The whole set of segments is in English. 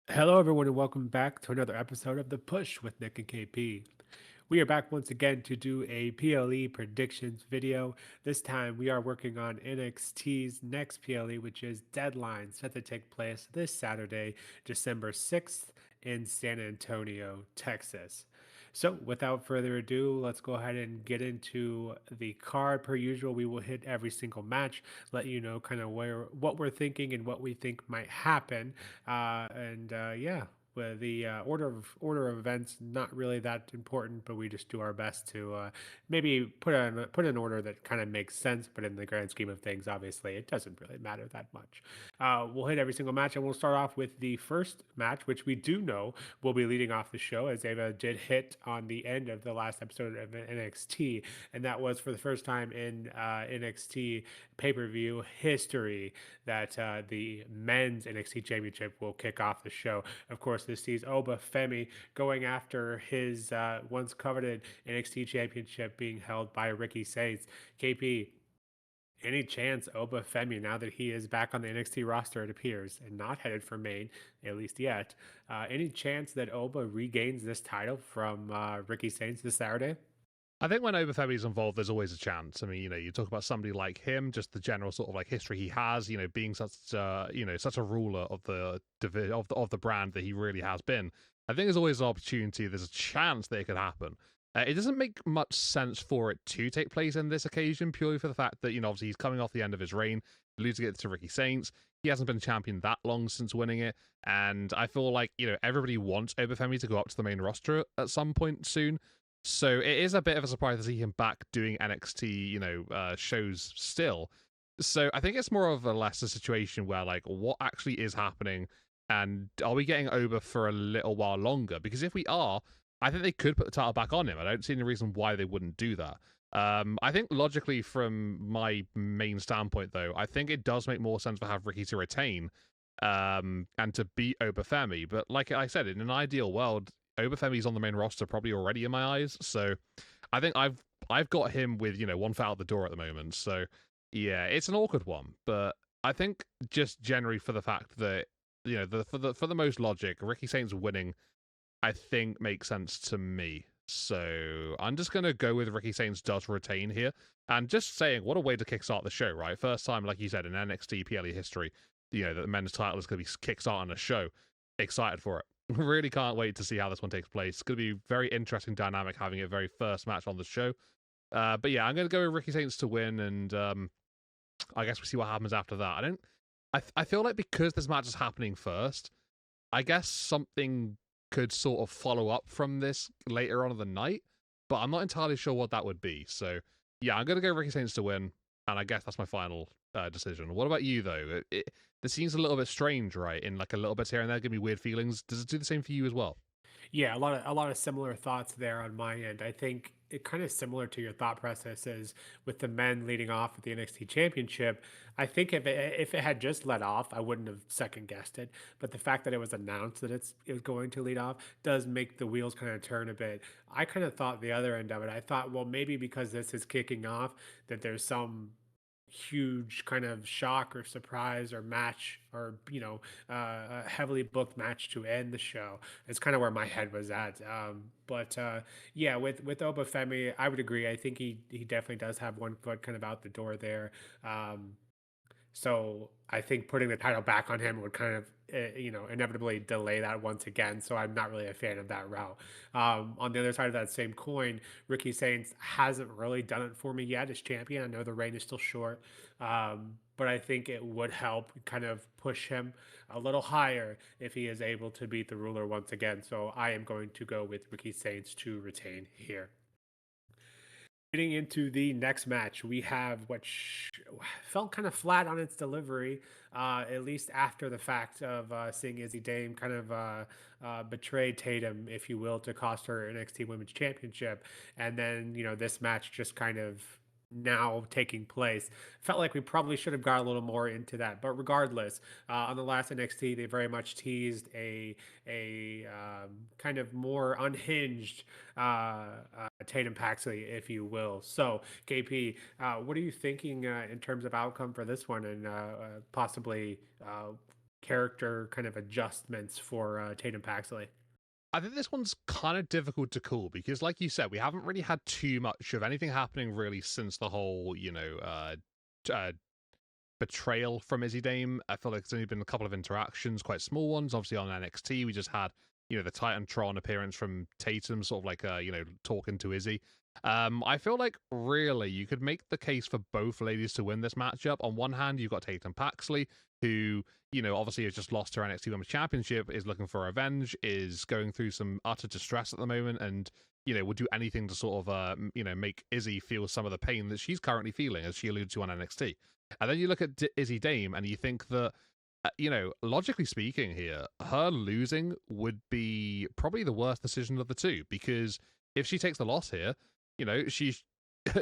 Hello, everyone, and welcome back to another episode of The Push with Nick and KP. We are back once again to do a PLE predictions video. This time we are working on NXT's next PLE, which is Deadline, set to take place this Saturday, December 6th in San Antonio, Texas. So, without further ado, let's go ahead and get into the card. Per usual, we will hit every single match, let you know kind of what we're thinking and what we think might happen. Yeah, well, the order of events not really that important, but we just do our best to maybe put an order that kind of makes sense. But in the grand scheme of things, obviously, it doesn't really matter that much. We'll hit every single match, and we'll start off with the first match, which we do know will be leading off the show, as Ava did hit on the end of the last episode of NXT, and that was for the first time in NXT pay-per-view history that the men's NXT Championship will kick off the show. Of course, this sees Oba Femi going after his once coveted NXT Championship being held by Ricky Saints. KP, any chance Oba Femi, now that he is back on the NXT roster, it appears, and not headed for Maine, at least yet, any chance that Oba regains this title from Ricky Saints this Saturday? I think when Obafemi's involved, there's always a chance. I mean, you talk about somebody like him, just the general sort of like history he has, being such, such a ruler of the brand that he really has been. I think there's always an opportunity. There's a chance that it could happen. It doesn't make much sense for it to take place in this occasion, purely for the fact that obviously he's coming off the end of his reign, losing it to Ricky Saints. He hasn't been champion that long since winning it, and I feel like everybody wants Obafemi to go up to the main roster at some point soon. So it is a bit of a surprise to see him back doing NXT, shows still. So I think it's more of a lesser situation where like what actually is happening, and are we getting over for a little while longer? Because if we are, I think they could put the title back on him. I don't see any reason why they wouldn't do that. I think logically, from my main standpoint, though, I think it does make more sense to have Ricky to retain, and to beat Obafemi. But like I said, in an ideal world, Obafemi's on the main roster probably already in my eyes. So I think I've got him with one foot out the door at the moment. So yeah, it's an awkward one, but I think just generally for the fact that for the most logic, Ricky Saints winning, I think makes sense to me. So I'm just gonna go with Ricky Saints does retain here, and just saying what a way to kickstart the show, right? First time, like you said, in NXT PLE history, that the men's title is gonna be kickstarting a show. Excited for it. Really can't wait to see how this one takes place. It's going to be very interesting dynamic having it very first match on the show. But yeah, I'm going to go with Ricky Saints to win, and I guess we see what happens after that. I feel like because this match is happening first, I guess something could sort of follow up from this later on in the night, but I'm not entirely sure what that would be. So yeah, I'm going to go Ricky Saints to win, and I guess that's my final decision. What about you though? This seems a little bit strange, right? In like a little bit here and there, give me weird feelings. Does it do the same for you as well? Yeah, a lot of similar thoughts there on my end. I think it kind of similar to your thought processes with the men leading off with the NXT Championship. I think if it had just let off, I wouldn't have second guessed it. But the fact that it was announced that it was going to lead off does make the wheels kind of turn a bit. I kind of thought the other end of it. I thought, well, maybe because this is kicking off, that there's some huge kind of shock or surprise or match or a heavily booked match to end the show. It's kind of where my head was at. But yeah, with Obafemi, I would agree. I think he definitely does have one foot kind of out the door there. So I think putting the title back on him would kind of, inevitably delay that once again. So I'm not really a fan of that route. On the other side of that same coin, Ricky Saints hasn't really done it for me yet as champion. I know the reign is still short, but I think it would help kind of push him a little higher if he is able to beat the ruler once again. So I am going to go with Ricky Saints to retain here. Getting into the next match, we have felt kind of flat on its delivery, at least after the fact of seeing Izzy Dame kind of betray Tatum, if you will, to cost her NXT Women's Championship. And then, this match just kind of now taking place. Felt like we probably should have got a little more into that. But regardless, on the last NXT, they very much teased a kind of more unhinged Tatum Paxley, if you will. So, KP, what are you thinking in terms of outcome for this one, and possibly character kind of adjustments for Tatum Paxley? I think this one's kind of difficult to call because, like you said, we haven't really had too much of anything happening really since the whole, uh, betrayal from Izzy Dame. I feel like it's only been a couple of interactions, quite small ones. Obviously on NXT, we just had, the Titantron appearance from Tatum, sort of like, talking to Izzy. I feel like really you could make the case for both ladies to win this matchup. On one hand, you've got Tatum Paxley, who, obviously has just lost her NXT Women's Championship, is looking for revenge, is going through some utter distress at the moment, and, would do anything to sort of, make Izzy feel some of the pain that she's currently feeling, as she alluded to on NXT. And then you look at Izzy Dame and you think that, logically speaking here, her losing would be probably the worst decision of the two, because if she takes the loss here, she's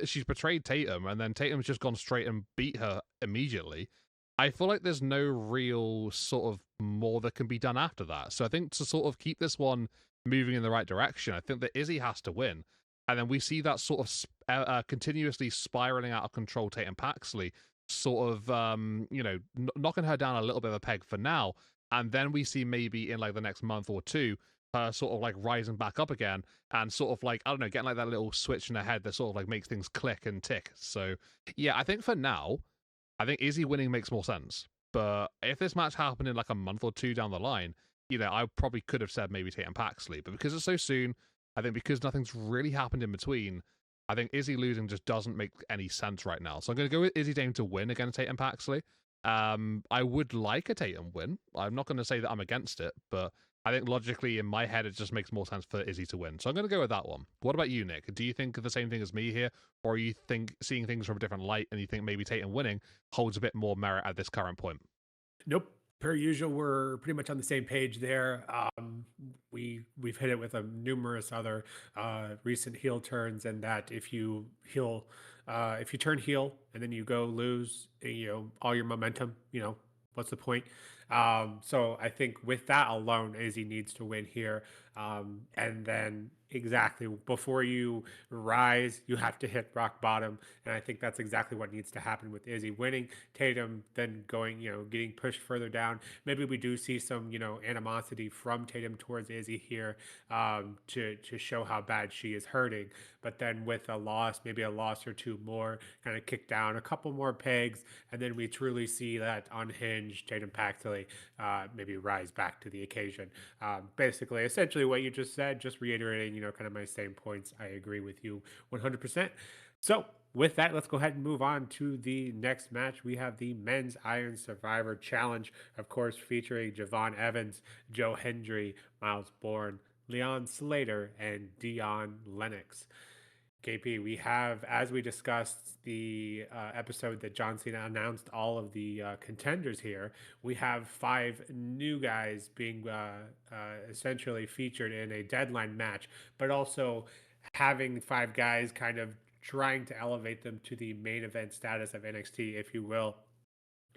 she's betrayed Tatum, and then Tatum's just gone straight and beat her immediately. I feel like there's no real sort of more that can be done after that. So I think to sort of keep this one moving in the right direction, I think that Izzy has to win. And then we see that sort of continuously spiraling out of control Tatum Paxley, sort of, knocking her down a little bit of a peg for now. And then we see maybe in like the next month or two, her sort of like rising back up again and sort of like, I don't know, getting like that little switch in her head that sort of like makes things click and tick. So yeah, I think for now, I think Izzy winning makes more sense. But if this match happened in like a month or two down the line, I probably could have said maybe Tatum Paxley. But because it's so soon, I think because nothing's really happened in between, I think Izzy losing just doesn't make any sense right now. So I'm going to go with Izzy Dame to win against Tatum Paxley. I would like a Tatum win. I'm not going to say that I'm against it, but I think logically in my head, it just makes more sense for Izzy to win. So I'm going to go with that one. What about you, Nick? Do you think the same thing as me here? Or are you think seeing things from a different light and you think maybe Tatum winning holds a bit more merit at this current point? Nope. Per usual, we're pretty much on the same page there. We've hit it with numerous other recent heel turns, and that if you turn heel and then you go lose, all your momentum, what's the point? So I think with that alone, Izzy needs to win here, and then exactly before you rise, you have to hit rock bottom, and I think that's exactly what needs to happen with Izzy winning. Tatum then going, getting pushed further down. Maybe we do see some, animosity from Tatum towards Izzy here, to show how bad she is hurting. But then with a loss, maybe a loss or two more, kind of kick down a couple more pegs, and then we truly see that unhinged Tatum Paxley maybe rise back to the occasion. Basically, essentially what you just said, just reiterating, kind of my same points. I agree with you 100%. So with that, let's go ahead and move on to the next match. We have the Men's Iron Survivor Challenge, of course, featuring Javon Evans, Joe Hendry, Myles Borne, Leon Slater, and Dion Lennox. KP, we have, as we discussed the episode that John Cena announced all of the contenders here, we have 5 new guys being essentially featured in a deadline match, but also having 5 guys kind of trying to elevate them to the main event status of NXT, if you will.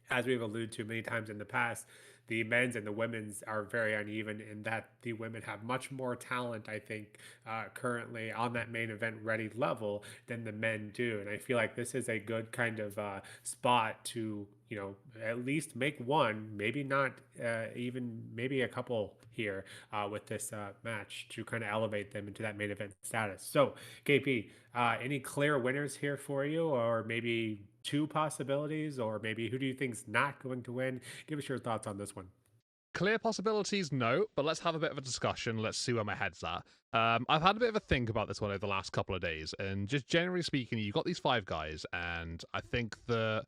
As we've alluded to many times in the past, the men's and the women's are very uneven in that the women have much more talent, I think, currently on that main event ready level than the men do. And I feel like this is a good kind of spot to, at least make one, maybe not even maybe a couple here with this match to kind of elevate them into that main event status. So, KP, any clear winners here for you, or maybe 2 possibilities, or maybe who do you think's not going to win? Give us your thoughts on this one. Clear possibilities, no, but let's have a bit of a discussion. Let's see where my head's at. I've had a bit of a think about this one over the last couple of days, and just generally speaking, you've got these 5 guys, and I think that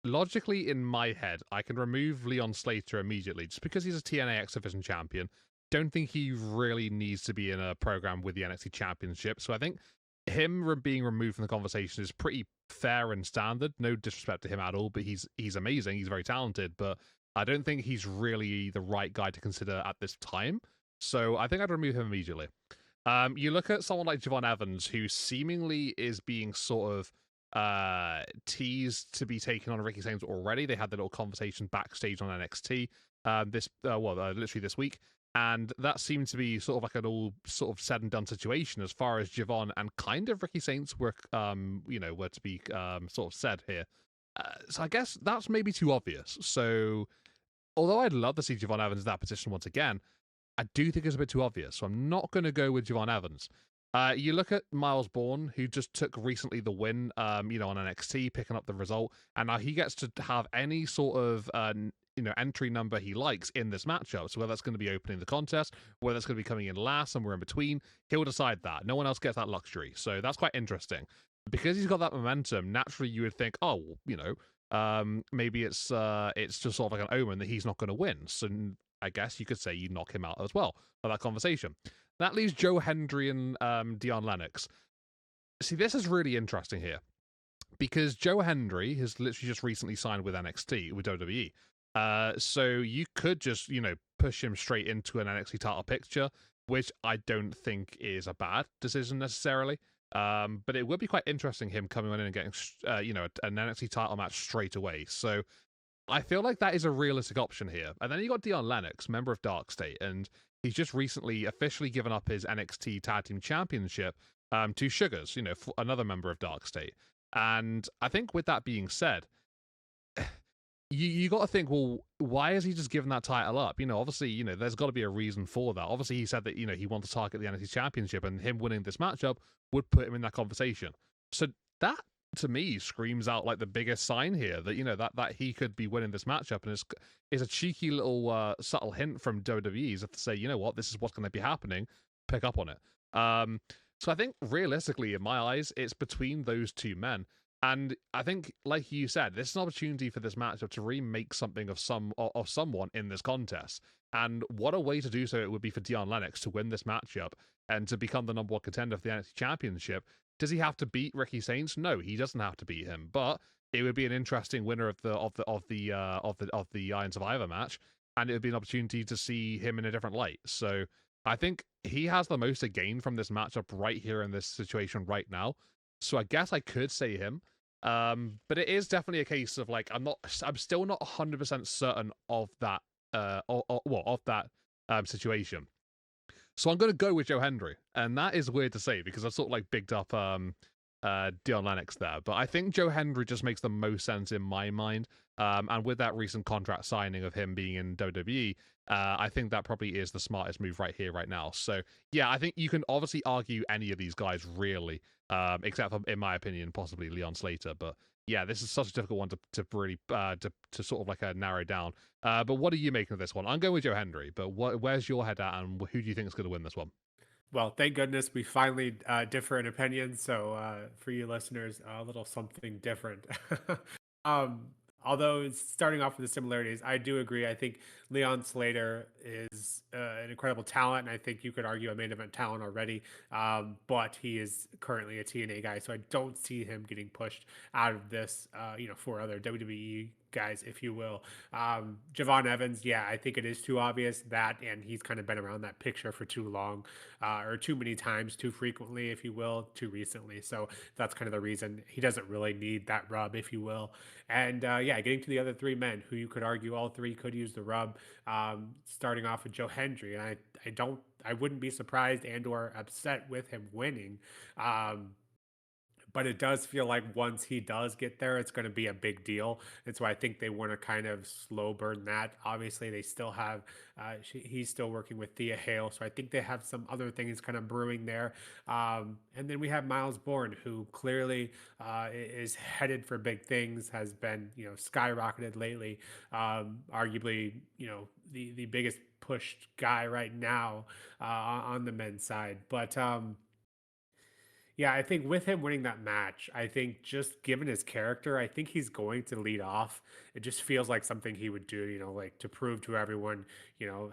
logically in my head, I can remove Leon Slater immediately just because he's a TNA X Division champion. Don't think he really needs to be in a program with the NXT Championship, so I think him being removed from the conversation is pretty fair and standard. No disrespect to him at all, but he's amazing. He's very talented, but I don't think he's really the right guy to consider at this time. So I think I'd remove him immediately. You look at someone like Javon Evans, who seemingly is being sort of teased to be taking on Ricky Sames already. They had the little conversation backstage on NXT literally this week. And that seemed to be sort of like an all sort of said and done situation as far as Javon and kind of Ricky Saints were to be sort of said here. So I guess that's maybe too obvious. So although I'd love to see Javon Evans in that position once again, I do think it's a bit too obvious. So I'm not going to go with Javon Evans. You look at Myles Borne, who just took recently the win, on NXT, picking up the result, and now he gets to have any sort of entry number he likes in this matchup. So whether that's going to be opening the contest, whether that's going to be coming in last, somewhere in between, he'll decide that. No one else gets that luxury. So that's quite interesting. Because he's got that momentum, naturally you would think, oh, maybe it's just sort of like an omen that he's not going to win. So I guess you could say you knock him out as well for that conversation. That leaves Joe Hendry and Dion Lennox. See, this is really interesting here because Joe Hendry has literally just recently signed with NXT, with WWE. So you could just, push him straight into an NXT title picture, which I don't think is a bad decision necessarily. But it would be quite interesting him coming in and getting, an NXT title match straight away. So I feel like that is a realistic option here. And then you got Dion Lennox, member of Dark State, and he's just recently officially given up his NXT Tag Team Championship to Sugars, another member of Dark State. And I think with that being said, you got to think, well, why has he just given that title up? Obviously, there's got to be a reason for that. Obviously, he said that, he wants to target the NXT Championship, and him winning this matchup would put him in that conversation. So that, to me, screams out like the biggest sign here that, that he could be winning this matchup, and is a cheeky little subtle hint from WWE to say, you know what, this is what's going to be happening. Pick up on it. So I think realistically, in my eyes, it's between those two men. And I think, like you said, this is an opportunity for this matchup to remake something of someone in this contest. And what a way to do so it would be for Dion Lennox to win this matchup and to become the number one contender for the NXT Championship. Does he have to beat Ricky Saints? No, he doesn't have to beat him. But it would be an interesting winner of the Iron Survivor match, and it would be an opportunity to see him in a different light. So I think he has the most to gain from this matchup right here in this situation right now. So I guess I could say him. But it is definitely a case of like I'm still not 100% certain of that situation. So I'm going to go with Joe Hendry, and that is weird to say because I've sort of like bigged up Dion Lennox there, but I think Joe Hendry just makes the most sense in my mind. And with that recent contract signing of him being in WWE, I think that probably is the smartest move right here, right now. So yeah, I think you can obviously argue any of these guys really, except for, in my opinion, possibly Leon Slater. But yeah, this is such a difficult one to really to sort of like narrow down. But what are you making of this one? I'm going with Joe Hendry, but where's your head at, and who do you think is going to win this one? Well, thank goodness we finally differ in opinions. So for you listeners, a little something different. um, although it's starting off with the similarities, I do agree. I think Leon Slater is an incredible talent, and I think you could argue a main event talent already. But he is currently a TNA guy, so I don't see him getting pushed out of this. For other WWE guys, if you will. Javon Evans, yeah, I think it is too obvious that, and he's kind of been around that picture for too long, or too many times, too frequently, if you will, too recently. So that's kind of the reason he doesn't really need that rub, if you will. And yeah, getting to the other three men, who you could argue all three could use the rub. Starting off with Joe Hendry, and I wouldn't be surprised and/or upset with him winning. But it does feel like once he does get there, it's going to be a big deal. And so I think they want to kind of slow burn that. Obviously, they still have, he's still working with Thea Hale. So I think they have some other things kind of brewing there. And then we have Myles Borne, who clearly is headed for big things, has been, skyrocketed lately. Arguably, the biggest pushed guy right now on the men's side. But, yeah, I think with him winning that match, I think just given his character, I think he's going to lead off. It just feels like something he would do, like to prove to everyone,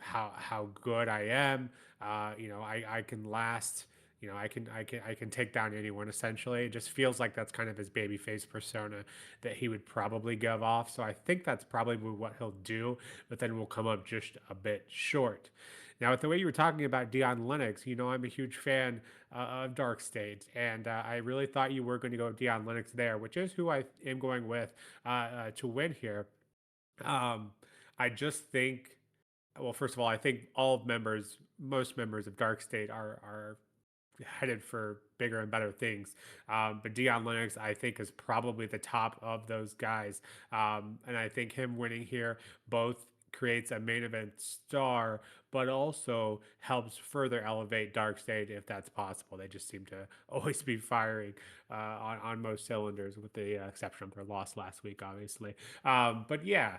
how good I am. I can last. I can take down anyone essentially. It just feels like that's kind of his babyface persona that he would probably give off. So I think that's probably what he'll do, but then we'll come up just a bit short. Now, with the way you were talking about Dion Lennox, I'm a huge fan of Dark State, and I really thought you were going to go Dion Lennox there, which is who I am going with to win here. Um, I just think, well, first of all, I think most members of Dark State are headed for bigger and better things. But Dion Lennox, I think, is probably the top of those guys. And I think him winning here both creates a main event star, but also helps further elevate Darkseid if that's possible. They just seem to always be firing on most cylinders, with the exception of their loss last week, obviously. But yeah.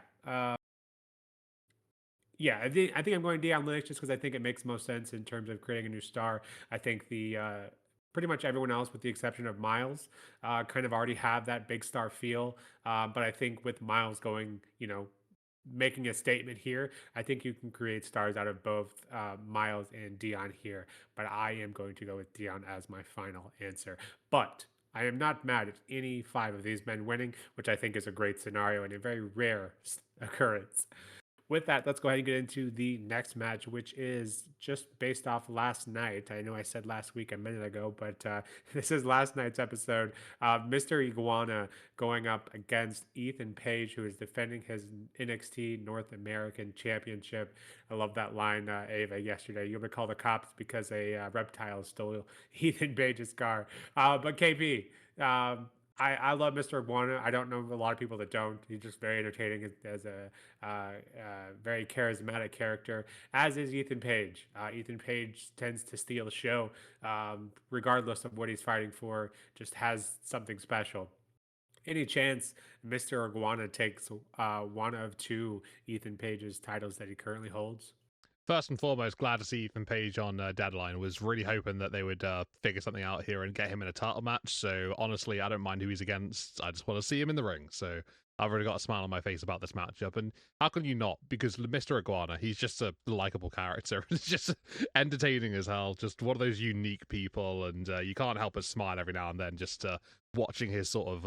Yeah, I think I'm going Dion Lennox just because I think it makes most sense in terms of creating a new star. I think the pretty much everyone else, with the exception of Myles, kind of already have that big star feel. But I think with Myles going, making a statement here, I think you can create stars out of both Myles and Dion here. But I am going to go with Dion as my final answer. But I am not mad at any five of these men winning, which I think is a great scenario and a very rare occurrence. With that, let's go ahead and get into the next match, which is just based off last night. I know I said last week a minute ago, but this is last night's episode. Mr. Iguana going up against Ethan Page, who is defending his NXT North American Championship. I love that line, Ava, yesterday. You'll call the cops because a reptile stole Ethan Page's car. But KP, I love Mr. Iguana. I don't know a lot of people that don't. He's just very entertaining as a very charismatic character, as is Ethan Page. Ethan Page tends to steal the show, regardless of what he's fighting for, just has something special. Any chance Mr. Iguana takes one of two Ethan Page's titles that he currently holds? First and foremost, glad to see Ethan Page on Deadline. Was really hoping that they would figure something out here and get him in a title match. So honestly, I don't mind who he's against. I just want to see him in the ring. So I've already got a smile on my face about this matchup. And how can you not? Because Mr. Iguana, he's just a likable character. It's just entertaining as hell. Just one of those unique people, and you can't help but smile every now and then just watching his sort of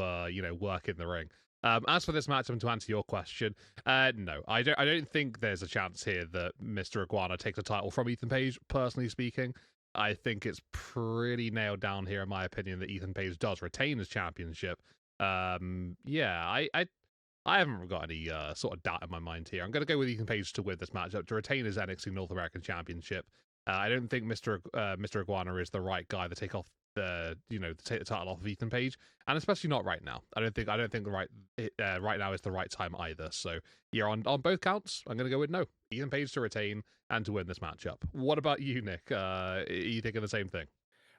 work in the ring. As for this matchup, and to answer your question, no, I don't think there's a chance here that Mr. Iguana takes a title from Ethan Page. Personally speaking, I think it's pretty nailed down here, in my opinion, that Ethan Page does retain his championship. Yeah, I haven't got any sort of doubt in my mind here. I'm going to go with Ethan Page to win this matchup to retain his NXT North American Championship. I don't think Mr. Iguana is the right guy to take off to take the title off of Ethan Page, and especially not right now. I don't think right now is the right time either. So yeah, on both counts, I'm going to go with no. Ethan Page to retain and to win this matchup. What about you, Nick? Are you thinking the same thing?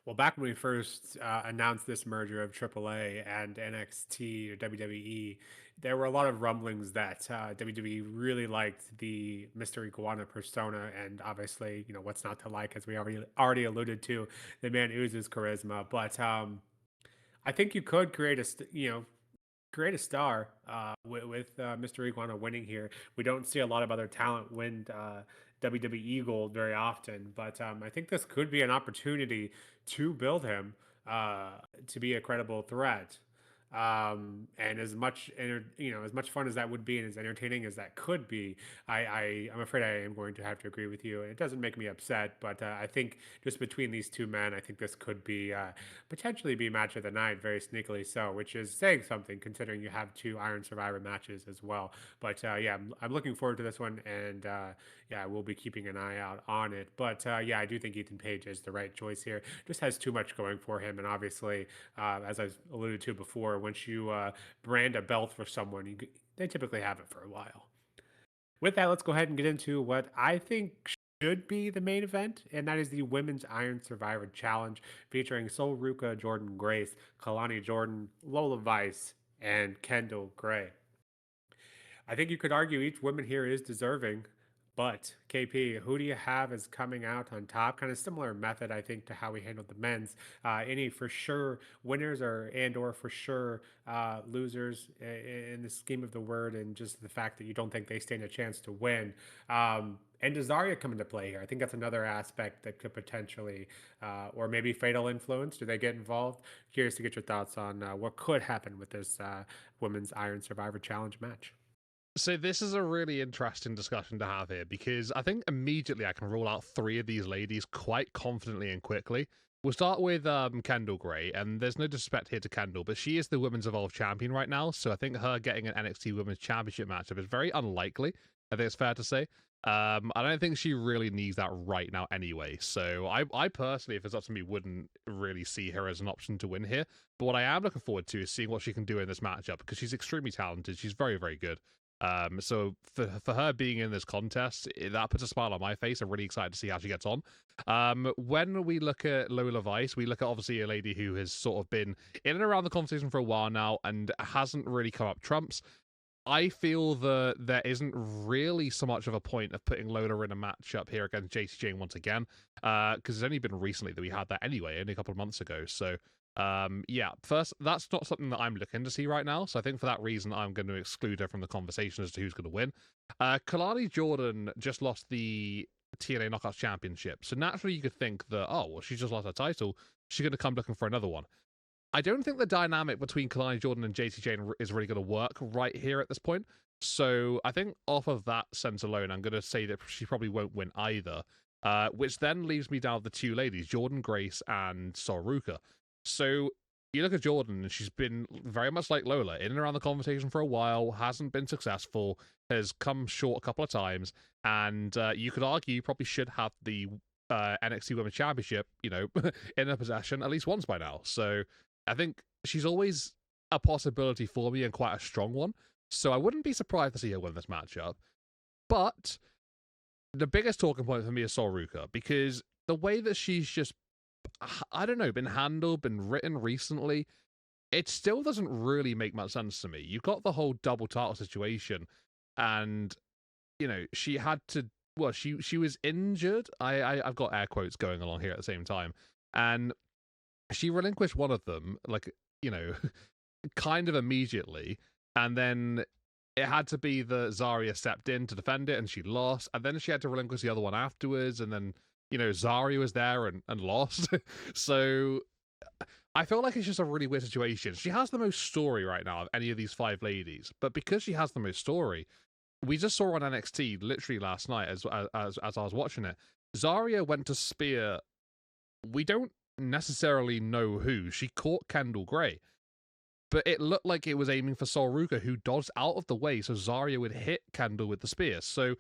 Well, back when we first announced this merger of AAA and NXT or WWE, there were a lot of rumblings that WWE really liked the Mr. Iguana persona, and obviously, what's not to like, as we already alluded to, the man oozes charisma. But I think you could create a star with Mr. Iguana winning here. We don't see a lot of other talent win WWE Gold very often, but I think this could be an opportunity to build him to be a credible threat. And as much fun as that would be, and as entertaining as that could be, I'm afraid I am going to have to agree with you. It doesn't make me upset, but I think just between these two men, I think this could be potentially be match of the night, very sneakily so, which is saying something considering you have two Iron Survivor matches as well. But yeah, I'm looking forward to this one, and yeah, we'll be keeping an eye out on it. But yeah, I do think Ethan Page is the right choice here. Just has too much going for him, and obviously, as I alluded to before, once you brand a belt for someone, they typically have it for a while. With that, let's go ahead and get into what I think should be the main event, and that is the Women's Iron Survivor Challenge featuring Soul Ruca, Jordynne Grace, Kelani Jordynne, Lola Vice, and Kendal Gray. I think you could argue each woman here is deserving, but KP, who do you have as coming out on top? Kind of similar method, I think, to how we handled the men's. Any for sure winners or for sure losers in the scheme of the word, and just the fact that you don't think they stand a chance to win. And does Zarya come into play here? I think that's another aspect that could potentially, or maybe fatal influence. Do they get involved? Curious to get your thoughts on what could happen with this Women's Iron Survivor Challenge match. So this is a really interesting discussion to have here, because I think immediately I can rule out three of these ladies quite confidently and quickly. We'll start with Kendal Gray, and there's no disrespect here to Kendal, but she is the Women's Evolved Champion right now, so I think her getting an NXT Women's Championship matchup is very unlikely. I think it's fair to say. I don't think she really needs that right now anyway, so I personally, if it's up to me, wouldn't really see her as an option to win here. But what I am looking forward to is seeing what she can do in this matchup, because she's extremely talented. She's very, very good. So for her being in this contest, that puts a smile on my face. I'm really excited to see how she gets on. When we look at Lola Vice, we look at obviously a lady who has sort of been in and around the conversation for a while now and hasn't really come up trumps. I feel that there isn't really so much of a point of putting Lola in a matchup here against JC Jane once again, because it's only been recently that we had that anyway, only a couple of months ago. So, yeah, first, that's not something that I'm looking to see right now. So I think for that reason, I'm going to exclude her from the conversation as to who's going to win. Kelani Jordynne just lost the TNA Knockouts Championship. So naturally, you could think that, oh, well, she just lost her title. She's going to come looking for another one. I don't think the dynamic between Kelani Jordynne and JC Jane is really going to work right here at this point. So I think off of that sense alone, I'm going to say that she probably won't win either. Which then leaves me down with the two ladies, Jordynne Grace and Ruca. So you look at Jordynne, and she's been very much like Lola, in and around the conversation for a while, hasn't been successful, has come short a couple of times, and you could argue you probably should have the NXT Women's Championship, in her possession at least once by now. So I think she's always a possibility for me and quite a strong one. So I wouldn't be surprised to see her win this matchup. But the biggest talking point for me is Ruca, because the way that she's just, I don't know, been handled, been written recently, it still doesn't really make much sense to me. You've got the whole double title situation, and, she had to, well, she was injured. I've got air quotes going along here at the same time. And she relinquished one of them, like, kind of immediately, and then it had to be that Zarya stepped in to defend it, and she lost, and then she had to relinquish the other one afterwards, and then, Zarya was there and lost. So I feel like it's just a really weird situation. She has the most story right now of any of these five ladies, but because she has the most story, we just saw on NXT literally last night as I was watching it, Zarya went to spear, we don't necessarily know who. She caught Kendal Gray, but it looked like it was aiming for Ruca, who dodged out of the way so Zarya would hit Kendal with the spear. So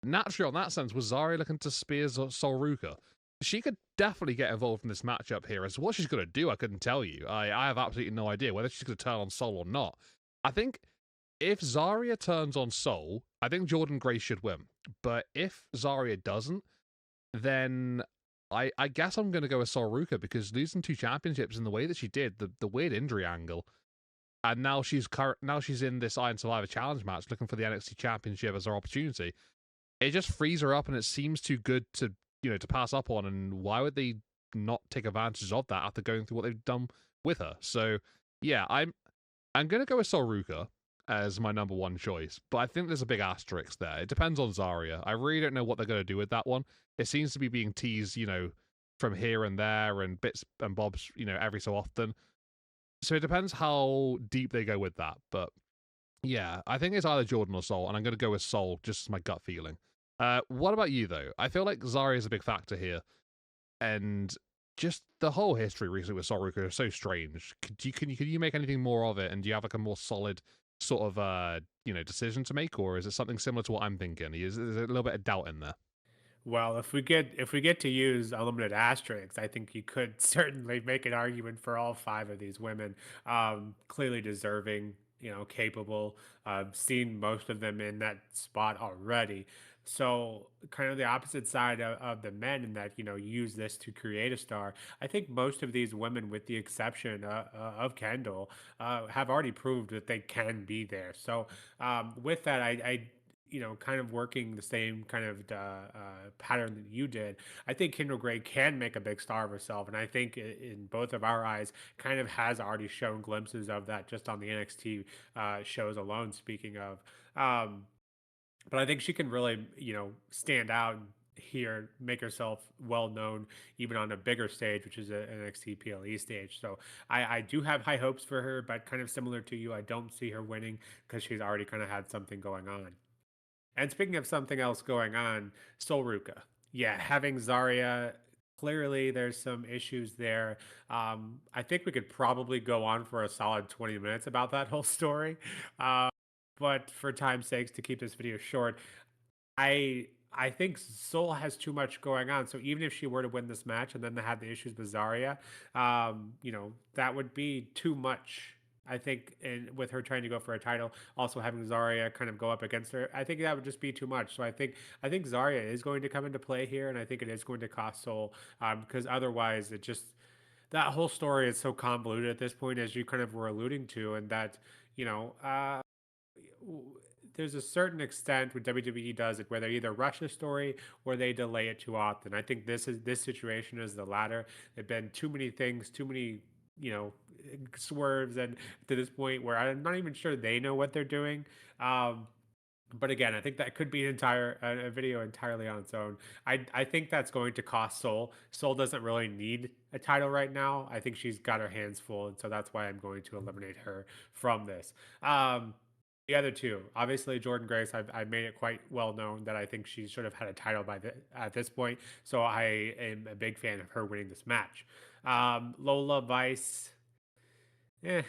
naturally, on that sense, was Zarya looking to spear Ruca? She could definitely get involved in this matchup here. As to what she's going to do, I couldn't tell you. I have absolutely no idea whether she's going to turn on Sol or not. I think if Zarya turns on Sol, I think Jordynne Grace should win. But if Zarya doesn't, then I guess I'm going to go with Ruca, because losing two championships in the way that she did, the weird injury angle, and now she's in this Iron Survivor Challenge match looking for the NXT Championship as her opportunity. It just frees her up, and it seems too good to to pass up on. And why would they not take advantage of that after going through what they've done with her? So yeah, I'm going to go with Ruca as my number one choice, but I think there's a big asterisk there. It depends on Zarya. I really don't know what they're going to do with that one. It seems to be being teased, from here and there and bits and bobs, every so often. So it depends how deep they go with that. But yeah, I think it's either Jordynne or Sol, and I'm going to go with Sol just as my gut feeling. What about you, though? I feel like Zarya is a big factor here, and just the whole history recently with Ruca is so strange. Can you make anything more of it? And do you have like a more solid sort of decision to make, or is it something similar to what I'm thinking? Is there a little bit of doubt in there? Well, if we get to use unlimited asterisks, I think you could certainly make an argument for all five of these women. Clearly deserving, capable. Seen most of them in that spot already. So kind of the opposite side of the men in that use this to create a star. I think most of these women, with the exception of Kendall, have already proved that they can be there. So with that, I kind of working the same kind of pattern that you did. I think Kendall Gray can make a big star of herself, and I think in both of our eyes, kind of has already shown glimpses of that just on the NXT shows alone. Speaking of, but I think she can really, stand out here, make herself well known, even on a bigger stage, which is an NXT PLE stage. So I do have high hopes for her, but kind of similar to you, I don't see her winning because she's already kind of had something going on. And speaking of something else going on, Ruca. Yeah, having Zarya, clearly there's some issues there. I think we could probably go on for a solid 20 minutes about that whole story. Uh, but for time's sakes, to keep this video short, I think Sol has too much going on. So even if she were to win this match and then they had the issues with Zarya, that would be too much I think, and with her trying to go for a title, also having Zarya kind of go up against her, I think that would just be too much. So I think Zarya is going to come into play here, and I think it is going to cost Soul, because otherwise it just that whole story is so convoluted at this point, as you kind of were alluding to, and that you know. There's a certain extent when WWE does it where they either rush a story or they delay it too often. I think this situation is the latter. There've been too many things, too many you know swerves, and to this point where I'm not even sure they know what they're doing. Um, but again, I think that could be an entire a video entirely on its own. I think that's going to cost Soul. Soul doesn't really need a title right now. I think she's got her hands full, and so that's why I'm going to eliminate her from this. Um, the other two, obviously Jordynne Grace, I've made it quite well known that I think she should have had a title at this point. So I am a big fan of her winning this match. Lola Vice, eh,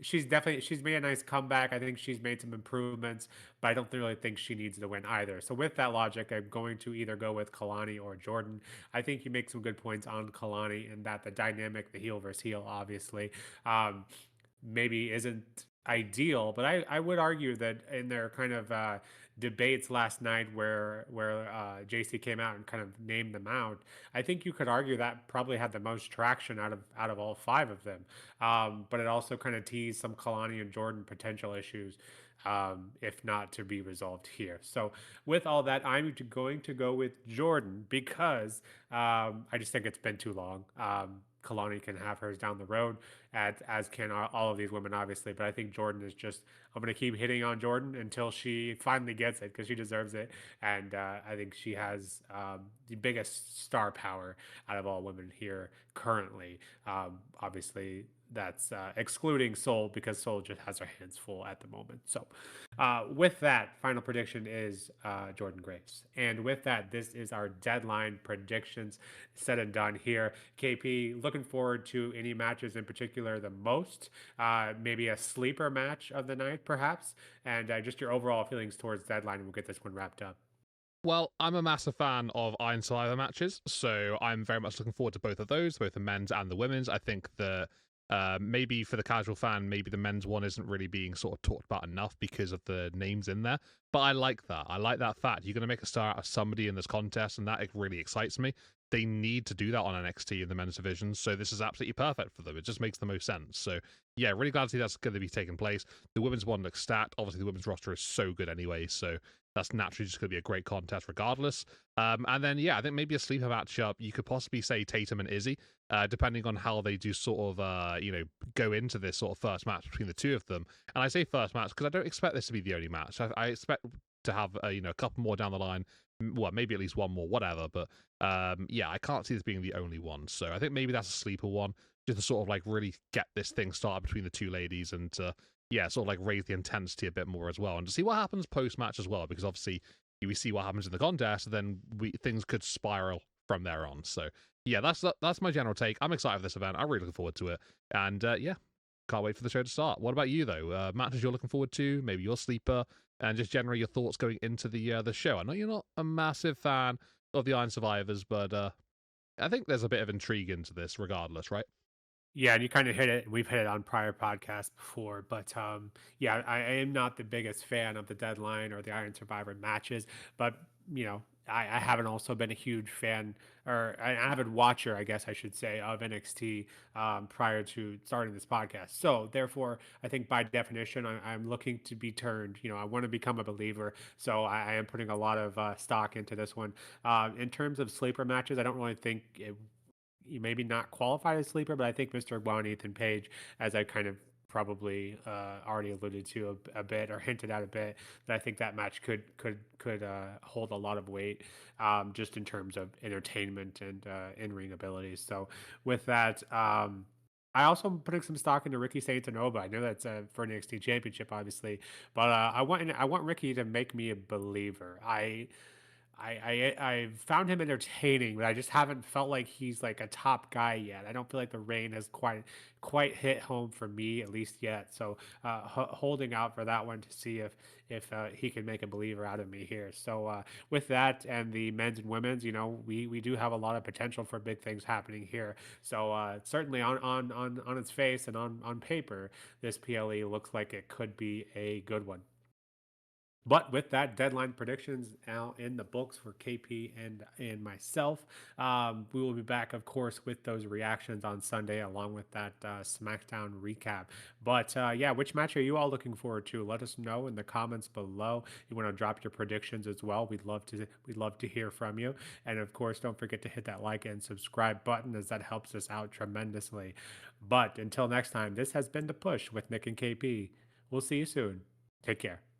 she's made a nice comeback. I think she's made some improvements, but I don't really think she needs to win either. So with that logic, I'm going to either go with Kelani or Jordynne. I think you make some good points on Kelani in that the dynamic, the heel versus heel, obviously, um, maybe isn't ideal, but I would argue that in their kind of debates last night where JC came out and kind of named them out, I think you could argue that probably had the most traction out of all five of them. But it also kind of teased some Kalani and Jordynne potential issues, if not to be resolved here. So with all that, I'm going to go with Jordynne because I just think it's been too long. Kalani can have hers down the road, as can all of these women, obviously. But I think Jordynne is just, I'm going to keep hitting on Jordynne until she finally gets it because she deserves it. And I think she has the biggest star power out of all women here currently. Obviously, that's excluding Soul because Soul just has her hands full at the moment. So, with that, final prediction is Jordynne Grace. And with that, this is our deadline predictions said and done here. KP, looking forward to any matches in particular the most. Maybe a sleeper match of the night, perhaps, and just your overall feelings towards deadline. We'll get this one wrapped up. Well, I'm a massive fan of Iron Survivor matches, so I'm very much looking forward to both of those, both the men's and the women's. I think that maybe for the casual fan, maybe the men's one isn't really being sort of talked about enough because of the names in there. But I like that. I like that fact. You're going to make a star out of somebody in this contest, and that really excites me. They need to do that on NXT in the men's division, so this is absolutely perfect for them. It just makes the most sense. So, yeah, really glad to see that's going to be taking place. The women's one looks stacked. Obviously, the women's roster is so good anyway, so that's naturally just going to be a great contest regardless. And then, yeah, I think maybe a sleeper matchup, you could possibly say Tatum and Izzi, depending on how they do sort of, go into this sort of first match between the two of them. And I say first match because I don't expect this to be the only match. I expect to have, a couple more down the line. Well, maybe at least one more, whatever. But yeah, I can't see this being the only one. So I think maybe that's a sleeper one, just to sort of like really get this thing started between the two ladies and yeah, sort of like raise the intensity a bit more as well, and to see what happens post match as well, because obviously we see what happens in the contest, and then things could spiral from there on. So yeah, that's my general take. I'm excited for this event. I'm really looking forward to it, and yeah, can't wait for the show to start. What about you though? Matches you're looking forward to? Maybe your sleeper, and just generally your thoughts going into the show. I know you're not a massive fan of the Iron Survivors, but I think there's a bit of intrigue into this, regardless, right? Yeah, and you kind of hit it. We've hit it on prior podcasts before, but yeah, I am not the biggest fan of the Deadline or the Iron Survivor matches. But I haven't also been a huge fan or an avid watcher, I guess I should say, of NXT prior to starting this podcast. So therefore, I think by definition, I'm looking to be turned. I want to become a believer, so I am putting a lot of stock into this one. In terms of sleeper matches, I don't really think you maybe not qualified as sleeper, but I think Mr. Iguana, Ethan Page, as I kind of probably already alluded to a bit or hinted at a bit, that I think that match could hold a lot of weight, just in terms of entertainment and in ring abilities. So with that. I also am putting some stock into Ricky Saintonova. I know that's for an NXT Championship, obviously, but I want Ricky to make me a believer. I found him entertaining, but I just haven't felt like he's like a top guy yet. I don't feel like the reign has quite hit home for me, at least yet. So holding out for that one to see if he can make a believer out of me here. So with that and the men's and women's, we do have a lot of potential for big things happening here. So certainly on its face and on paper, this PLE looks like it could be a good one. But with that, deadline predictions now in the books for KP and myself. We will be back, of course, with those reactions on Sunday, along with that SmackDown recap. But yeah, which match are you all looking forward to? Let us know in the comments below. You want to drop your predictions as well. We'd love to hear from you. And of course, don't forget to hit that like and subscribe button, as that helps us out tremendously. But until next time, this has been the Push with Nick and KP. We'll see you soon. Take care.